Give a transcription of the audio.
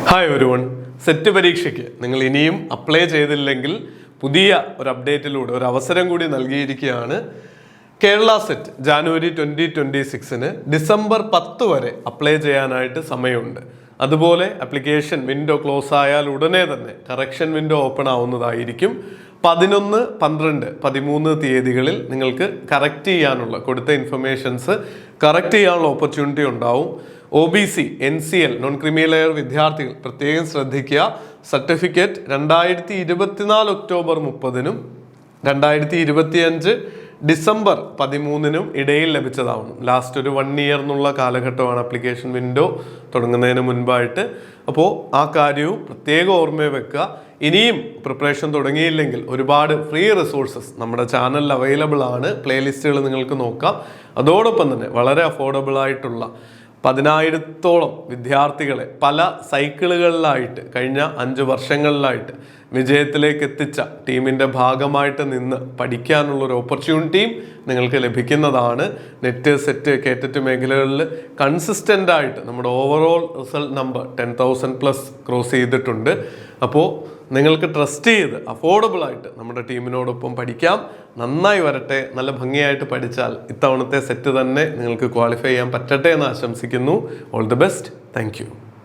Hi everyone, set പരീക്ഷയ്ക്ക് നിങ്ങൾ ഇനിയും അപ്ലൈ ചെയ്തില്ലെങ്കിൽ പുതിയ ഒരു അപ്ഡേറ്റിലൂടെ ഒരു അവസരം കൂടി നൽകിയിരിക്കുകയാണ്. കേരള സെറ്റ് ജാനുവരി 2026 ഡിസംബർ 10 വരെ അപ്ലൈ ചെയ്യാനായിട്ട് സമയമുണ്ട്. അതുപോലെ ആപ്ലിക്കേഷൻ വിൻഡോ ക്ലോസ് ആയാൽ ഉടനെ തന്നെ കറക്ഷൻ വിൻഡോ ഓപ്പൺ ആവുന്നതായിരിക്കും. 11, 12, 13 തീയതികളിൽ നിങ്ങൾക്ക് കറക്റ്റ് ചെയ്യാനുള്ള കൊടുത്ത ഇൻഫർമേഷൻസ് കറക്റ്റ് ചെയ്യാനുള്ള ഓപ്പർച്യൂണിറ്റി ഉണ്ടാവും. OBC, NCL, non creamy layer വിദ്യാർത്ഥികൾ പ്രത്യേകം ശ്രദ്ധിക്കുക. സർട്ടിഫിക്കറ്റ് 2024 ഒക്ടോബർ 30 2025 ഡിസംബർ 13 ഇടയിൽ ലഭിച്ചതാവുന്നു. ലാസ്റ്റ് ഒരു 1 ഇയർ എന്നുള്ള കാലഘട്ടമാണ് ആപ്ലിക്കേഷൻ വിൻഡോ തുടങ്ങുന്നതിന് മുൻപായിട്ട്. അപ്പോൾ ആ കാര്യവും പ്രത്യേകം ഓർമ്മ വെക്കുക. ഇനിയും പ്രിപ്പറേഷൻ തുടങ്ങിയില്ലെങ്കിൽ ഒരുപാട് ഫ്രീ റിസോഴ്സസ് നമ്മുടെ ചാനലിൽ അവൈലബിൾ ആണ്. പ്ലേലിസ്റ്റുകൾ നിങ്ങൾക്ക് നോക്കാം. അതോടൊപ്പം തന്നെ വളരെ അഫോർഡബിൾ ആയിട്ടുള്ള 10,000-ഓളം വിദ്യാർത്ഥികളെ പല സൈക്കിളുകളിലായിട്ട് കഴിഞ്ഞ 5 വർഷങ്ങളിലായിട്ട് വിജയത്തിലേക്ക് എത്തിച്ച ടീമിൻ്റെ ഭാഗമായിട്ട് നിന്ന് പഠിക്കാനുള്ളൊരു ഓപ്പർച്യൂണിറ്റിയും നിങ്ങൾക്ക് ലഭിക്കുന്നതാണ്. നെറ്റ്, സെറ്റ്, കേറ്ററ്റ് മേഖലകളിൽ കൺസിസ്റ്റൻ്റ് ആയിട്ട് നമ്മുടെ ഓവറോൾ റിസൾട്ട് നമ്പർ 10,000+ ക്രോസ് ചെയ്തിട്ടുണ്ട്. അപ്പോൾ നിങ്ങൾക്ക് ട്രസ്റ്റ് ചെയ്ത് അഫോർഡബിൾ ആയിട്ട് നമ്മുടെ ടീമിനോടൊപ്പം പഠിക്കാം. നന്നായി വരട്ടെ. നല്ല ഭംഗിയായിട്ട് പഠിച്ചാൽ ഇത്തവണത്തെ സെറ്റ് തന്നെ നിങ്ങൾക്ക് ക്വാളിഫൈ ചെയ്യാൻ പറ്റട്ടെ എന്ന് ആശംസിക്കുന്നു. All the best. Thank you.